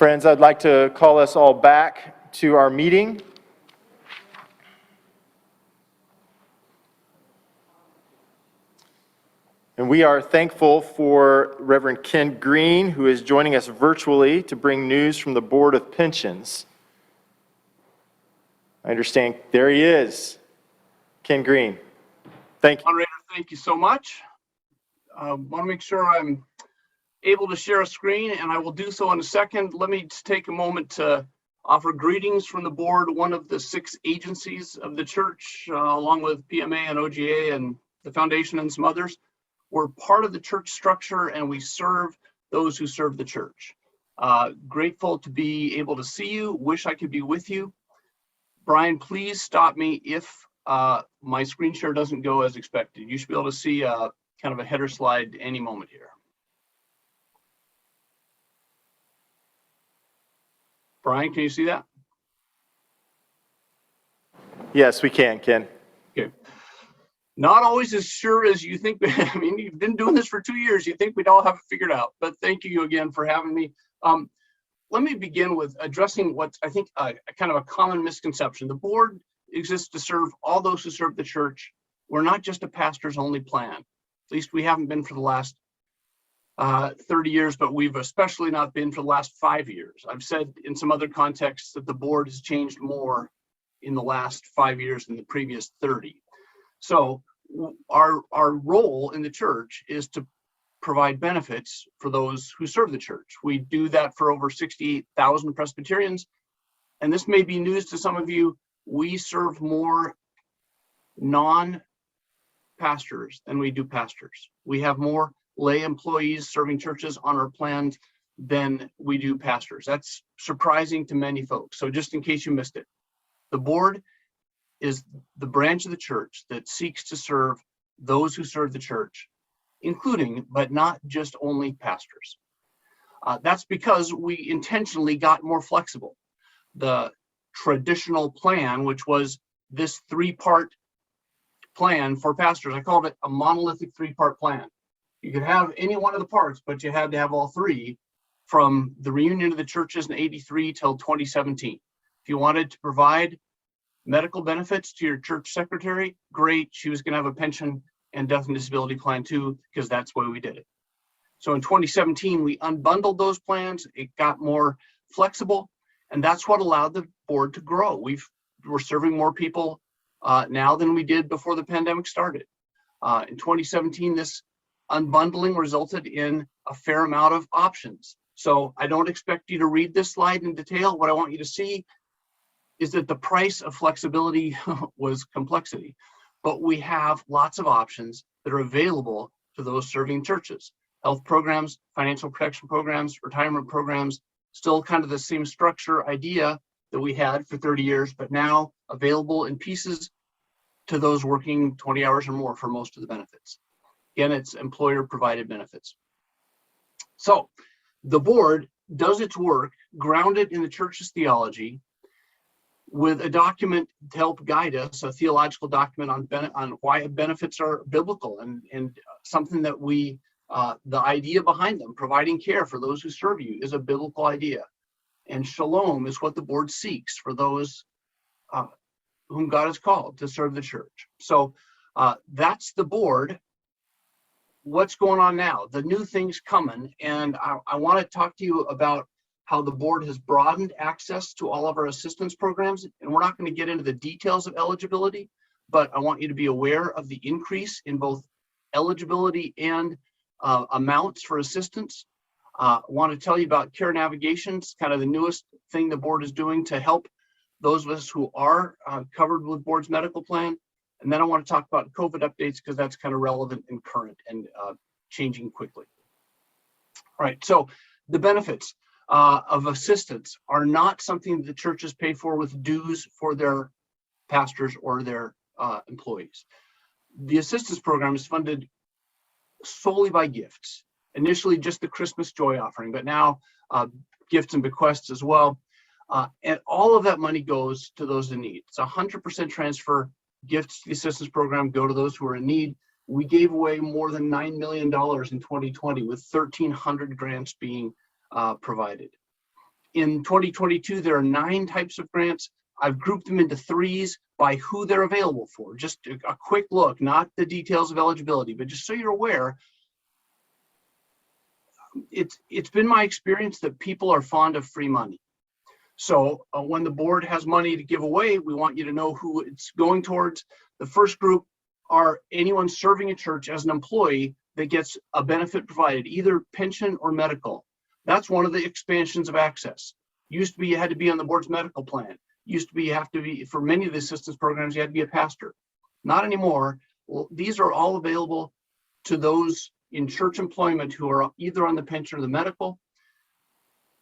Friends, I'd like to call us all back to our meeting. And we are thankful for Reverend Ken Green, who is joining us virtually to bring news from the Board of Pensions. I understand, there he is, Ken Green. Thank you. Moderator, thank you so much. I want to make sure I'm able to share a screen, and I will do so in a second. Let me just take a moment to offer greetings from the board, one of the 6 agencies of the church, along with PMA and OGA and the foundation and some others. We're part of the church structure, and we serve those who serve the church. Grateful to be able to see you. Wish I could be with you. Brian, please stop me if my screen share doesn't go as expected. You should be able to see kind of a header slide any moment here. Brian, can you see that? Yes, we can, Ken. Okay. Not always as sure as you think. I mean, you've been doing this for 2 years. You think we'd all have it figured out, but thank you again for having me. Let me begin with addressing what I think kind of a common misconception. The board exists to serve all those who serve the church. We're not just a pastor's only plan. At least we haven't been for the last 30 years, but we've especially not been for the last 5 years. I've said in some other contexts that the board has changed more in the last 5 years than the previous 30. So our role in the church is to provide benefits for those who serve the church. We do that for over 68,000 Presbyterians. And this may be news to some of you. We serve more non-pastors than we do pastors. We have more lay employees serving churches on our plans than we do pastors. That's surprising to many folks. So just in case you missed it, the board is the branch of the church that seeks to serve those who serve the church, including, but not just only pastors. That's because we intentionally got more flexible. The traditional plan, which was this 3-part plan for pastors, I called it a monolithic 3-part plan. You could have any one of the parts, but you had to have all 3 from the reunion of the churches in '83 till 2017. If you wanted to provide medical benefits to your church secretary, great. She was going to have a pension and death and disability plan too, because that's why we did it. So in 2017, we unbundled those plans. It got more flexible, and that's what allowed the board to grow. We're serving more people now than we did before the pandemic started. In 2017, this unbundling resulted in a fair amount of options. So I don't expect you to read this slide in detail. What I want you to see is that the price of flexibility was complexity, but we have lots of options that are available to those serving churches. Health programs, financial protection programs, retirement programs, still kind of the same structure idea that we had for 30 years, but now available in pieces to those working 20 hours or more for most of the benefits. Again, it's employer provided benefits. So the board does its work grounded in the church's theology with a document to help guide us, a theological document on why benefits are biblical and something that we, the idea behind them, providing care for those who serve you, is a biblical idea. And shalom is what the board seeks for those whom God has called to serve the church. So that's the board. What's going on now? The new things coming, and I want to talk to you about how the board has broadened access to all of our assistance programs. And we're not going to get into the details of eligibility, but I want you to be aware of the increase in both eligibility and amounts for assistance. I want to tell you about care navigations, kind of the newest thing the board is doing to help those of us who are covered with board's medical plan. And then I want to talk about COVID updates because that's kind of relevant and current and changing quickly. All right, so the benefits of assistance are not something that the churches pay for with dues for their pastors or their employees. The assistance program is funded solely by gifts. Initially just the Christmas joy offering, but now gifts and bequests as well. And all of that money goes to those in need. It's 100% transfer. Gifts to the assistance program go to those who are in need. We gave away more than $9 million in 2020 with 1,300 grants being provided. In 2022, there are 9 types of grants. I've grouped them into 3s by who they're available for. Just a quick look, not the details of eligibility, but just so you're aware, it's been my experience that people are fond of free money. So when the board has money to give away, we want you to know who it's going towards. The first group are anyone serving a church as an employee that gets a benefit provided, either pension or medical. That's one of the expansions of access. Used to be you had to be on the board's medical plan. Used to be you have to be, for many of the assistance programs, you had to be a pastor. Not anymore. Well, these are all available to those in church employment who are either on the pension or the medical.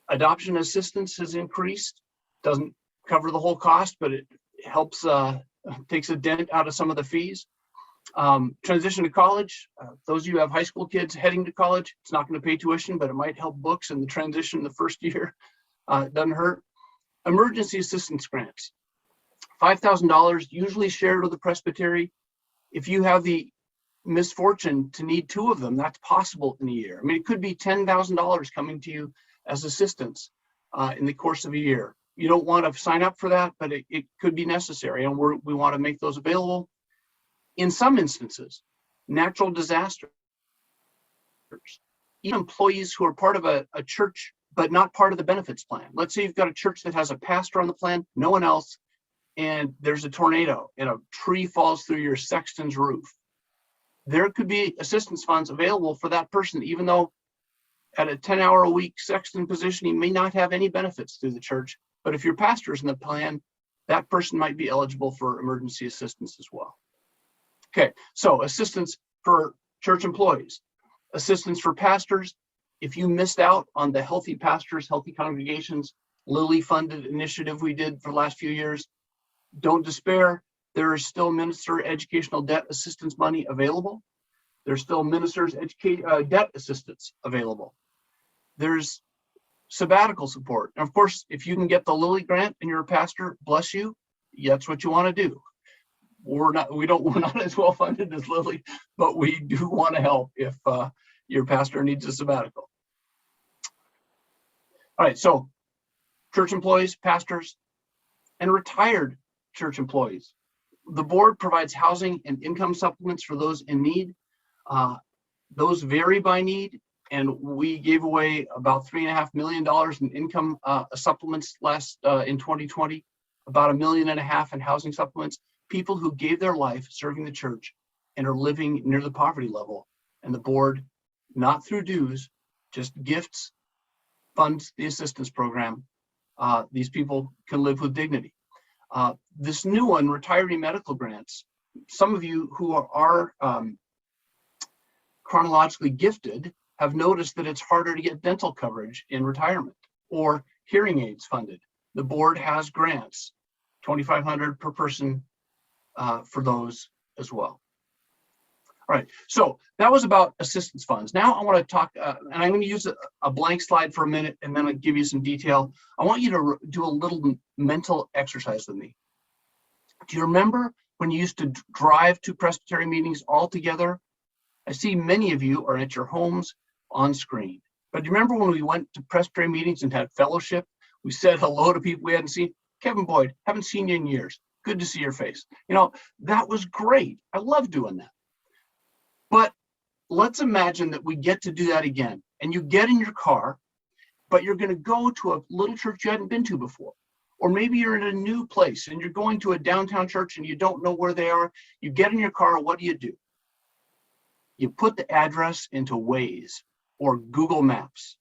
Adoption assistance has increased. Doesn't cover the whole cost, but it helps, takes a dent out of some of the fees. Transition to college. Those of you who have high school kids heading to college, it's not going to pay tuition, but it might help books in the transition the first year. It doesn't hurt. Emergency assistance grants. $5,000, usually shared with the presbytery. If you have the misfortune to need 2 of them, that's possible in a year. I mean, it could be $10,000 coming to you as assistance in the course of a year. You don't want to sign up for that, but it could be necessary, and we want to make those available. In some instances, natural disasters, even employees who are part of a church but not part of the benefits plan. Let's say you've got a church that has a pastor on the plan, no one else, and there's a tornado and a tree falls through your sexton's roof. There could be assistance funds available for that person, even though at a 10-hour-a-week sexton position, he may not have any benefits through the church. But if your pastor's in the plan, that person might be eligible for emergency assistance as well. Okay, so assistance for church employees, assistance for pastors. If you missed out on the Healthy Pastors, Healthy Congregations, Lilly-funded initiative we did for the last few years, don't despair. There is still minister educational debt assistance money available. There's still ministers debt assistance available. There's sabbatical support. And of course, if you can get the Lilly grant and you're a pastor, bless you, that's what you want to do. We're not as well funded as Lilly, but we do want to help if your pastor needs a sabbatical. All right, so church employees, pastors, and retired church employees. The board provides housing and income supplements for those in need. Those vary by need, and we gave away about $3.5 million in income supplements in 2020, about $1.5 million in housing supplements. People who gave their life serving the church and are living near the poverty level, and the board, not through dues, just gifts, funds the assistance program. These people can live with dignity. This new one, retiree medical grants, some of you who are chronologically gifted have noticed that it's harder to get dental coverage in retirement or hearing aids funded. The board has grants, $2,500 per person for those as well. All right, so that was about assistance funds. Now I want to talk, and I'm going to use a blank slide for a minute and then I'll give you some detail. I want you to do a little mental exercise with me. Do you remember when you used to drive to presbytery meetings all together? I see many of you are at your homes on screen. But do you remember when we went to presbytery meetings and had fellowship? We said hello to people we hadn't seen. Kevin Boyd, haven't seen you in years. Good to see your face. You know, that was great. I love doing that. But let's imagine that we get to do that again. And you get in your car, but you're going to go to a little church you hadn't been to before. Or maybe you're in a new place and you're going to a downtown church and you don't know where they are. You get in your car, what do? You put the address into Waze or Google Maps,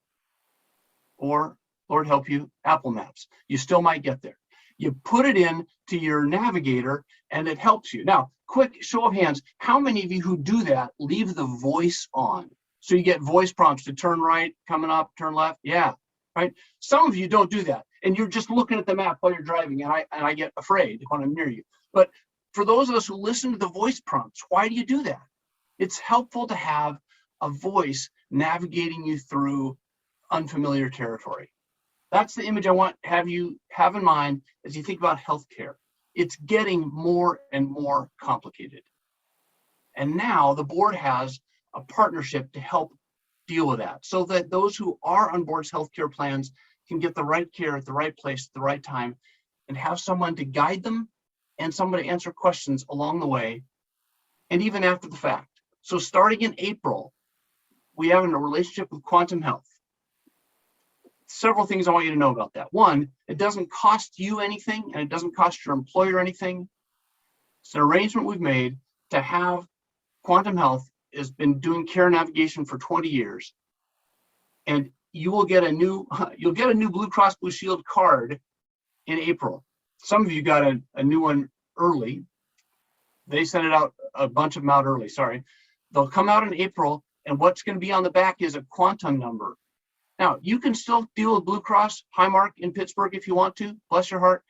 or, Lord help you, Apple Maps. You still might get there. You put it in to your navigator and it helps you. Now, quick show of hands, how many of you who do that leave the voice on? So you get voice prompts to turn right, coming up, turn left. Yeah, right. Some of you don't do that. And you're just looking at the map while you're driving, and I get afraid when I'm near you. But for those of us who listen to the voice prompts, why do you do that? It's helpful to have a voice navigating you through unfamiliar territory. That's the image I want you have in mind as you think about healthcare. It's getting more and more complicated. And now the board has a partnership to help deal with that so that those who are on board's healthcare plans can get the right care at the right place at the right time and have someone to guide them and someone to answer questions along the way and even after the fact. So starting in April, we have a relationship with Quantum Health. Several things I want you to know about that. One, it doesn't cost you anything and it doesn't cost your employer anything. It's an arrangement we've made to have Quantum Health has been doing care navigation for 20 years. And you will get a new, you'll get a new Blue Cross Blue Shield card in April. Some of you got a new one early. They sent it out, a bunch of them out early, sorry. They'll come out in April, and what's going to be on the back is a quantum number. Now, you can still deal with Blue Cross, Highmark in Pittsburgh if you want to, bless your heart.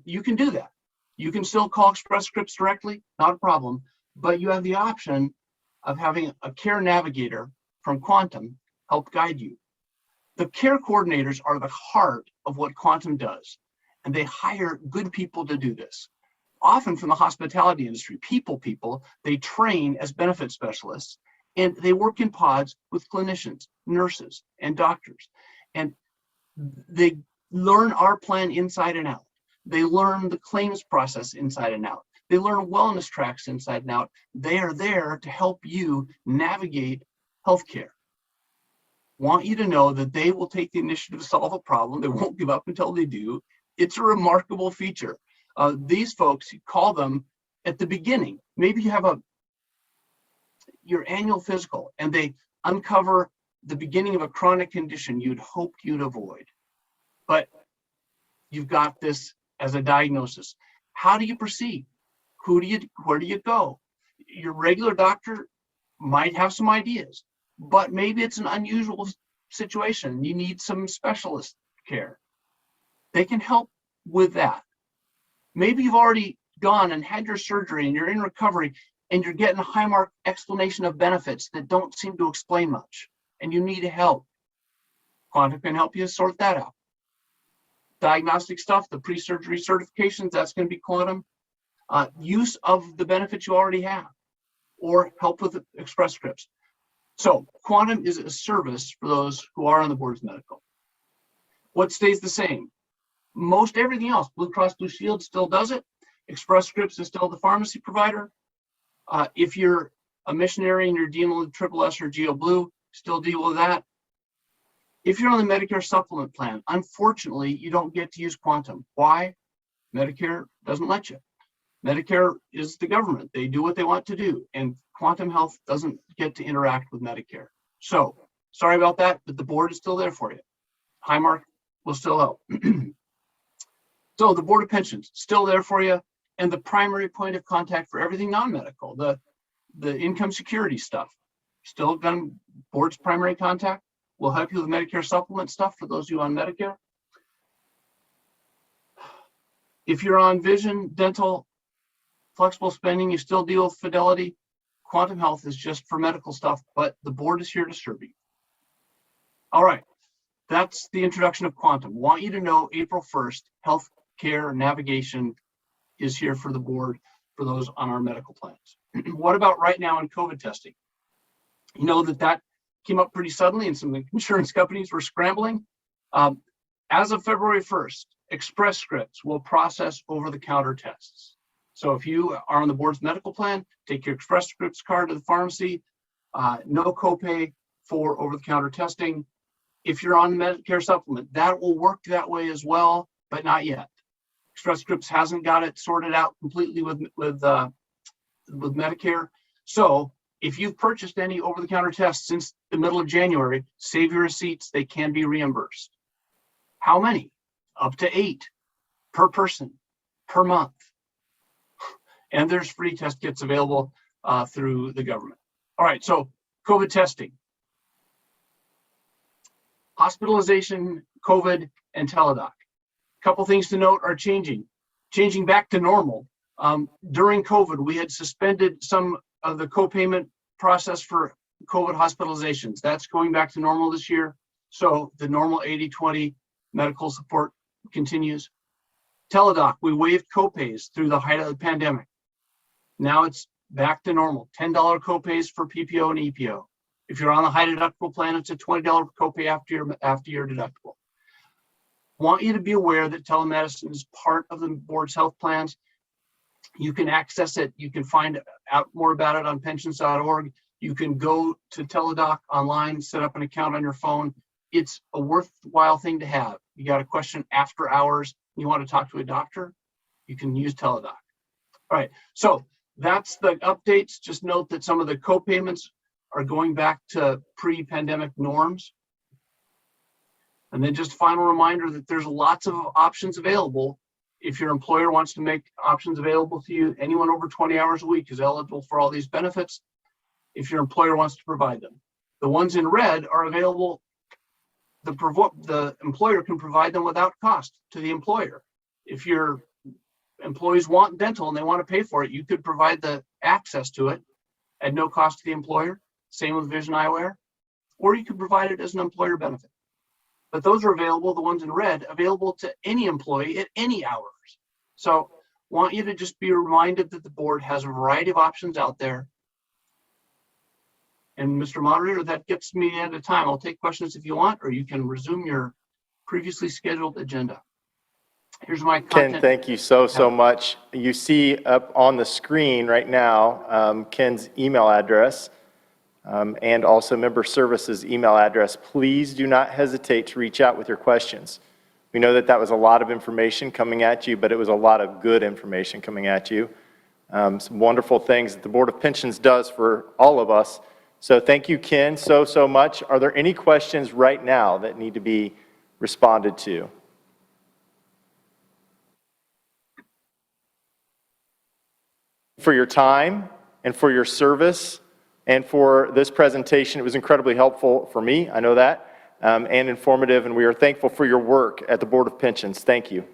You can do that. You can still call Express Scripts directly, not a problem, but you have the option of having a care navigator from Quantum help guide you. The care coordinators are the heart of what Quantum does, and they hire good people to do this. Often from the hospitality industry, people, they train as benefit specialists, and they work in pods with clinicians, nurses, and doctors. And they learn our plan inside and out. They learn the claims process inside and out. They learn wellness tracks inside and out. They are there to help you navigate healthcare. Want you to know that they will take the initiative to solve a problem. They won't give up until they do. It's a remarkable feature. These folks, you call them at the beginning. Maybe you have your annual physical and they uncover the beginning of a chronic condition you'd hoped you'd avoid. But you've got this as a diagnosis. How do you proceed? Where do you go? Your regular doctor might have some ideas, but maybe it's an unusual situation. You need some specialist care. They can help with that. Maybe you've already gone and had your surgery and you're in recovery and you're getting a Highmark explanation of benefits that don't seem to explain much and you need help. Quantum can help you sort that out. Diagnostic stuff, the pre-surgery certifications, that's going to be Quantum. Use of the benefits you already have or help with Express Scripts. So Quantum is a service for those who are on the boards medical. What stays the same? Most everything else. Blue Cross Blue Shield still does it. Express Scripts is still the pharmacy provider. If you're a missionary and you're dealing with SSS or Geo Blue, still deal with that. If you're on the Medicare Supplement plan, unfortunately, you don't get to use Quantum. Why? Medicare doesn't let you. Medicare is the government. They do what they want to do, and Quantum Health doesn't get to interact with Medicare. So, sorry about that, but the board is still there for you. Highmark will still help. So the Board of Pensions, still there for you, and the primary point of contact for everything non-medical, the income security stuff, still done board's primary contact. We'll help you with Medicare Supplement stuff for those of you on Medicare. If you're on vision, dental, flexible spending, you still deal with Fidelity. Quantum Health is just for medical stuff, but the board is here to serve you. All right, that's the introduction of Quantum. Want you to know April 1st, healthcare navigation is here for the board for those on our medical plans. What about right now in COVID testing? You know that came up pretty suddenly and some insurance companies were scrambling. As of February 1st, Express Scripts will process over-the-counter tests. So if you are on the board's medical plan, take your Express Scripts card to the pharmacy, no copay for over-the-counter testing. If you're on Medicare Supplement, that will work that way as well, but not yet. Express Scripts hasn't got it sorted out completely with Medicare. So if you've purchased any over-the-counter tests since the middle of January, save your receipts, they can be reimbursed. How many? Up to 8 per person, per month. And there's free test kits available through the government. All right, so COVID testing. Hospitalization, COVID, and teledoc. Couple things to note are changing back to normal. During COVID, we had suspended some of the co-payment process for COVID hospitalizations. That's going back to normal this year. So the normal 80-20 medical support continues. Teledoc, we waived copays through the height of the pandemic. Now it's back to normal, $10 copays for PPO and EPO. If you're on the high deductible plan, it's a $20 copay after your deductible. Want you to be aware that telemedicine is part of the board's health plans. You can access it. You can find out more about it on pensions.org. You can go to Teladoc online, set up an account on your phone. It's a worthwhile thing to have. You got a question after hours, you want to talk to a doctor, you can use Teladoc. All right, so that's the updates. Just note that some of the co-payments are going back to pre-pandemic norms. And then just final reminder that there's lots of options available. If your employer wants to make options available to you, anyone over 20 hours a week is eligible for all these benefits if your employer wants to provide them. The ones in red are available. The employer can provide them without cost to the employer. If your employees want dental and they want to pay for it, you could provide the access to it at no cost to the employer. Same with vision eyewear, or you could provide it as an employer benefit. But those are available, the ones in red, available to any employee at any hours. So want you to just be reminded that the board has a variety of options out there. And Mr. Moderator, that gets me at a time. I'll take questions if you want, or you can resume your previously scheduled agenda. Here's my content. Ken, thank you so much. You see up on the screen right now Ken's email address and also Member Services email address. Please do not hesitate to reach out with your questions. We know that that was a lot of information coming at you, but it was a lot of good information coming at you. Some wonderful things that the Board of Pensions does for all of us. So thank you, Ken, so much. Are there any questions right now that need to be responded to? For your time and for your service and for this presentation. It was incredibly helpful for me, I know that, and informative, and we are thankful for your work at the Board of Pensions. Thank you.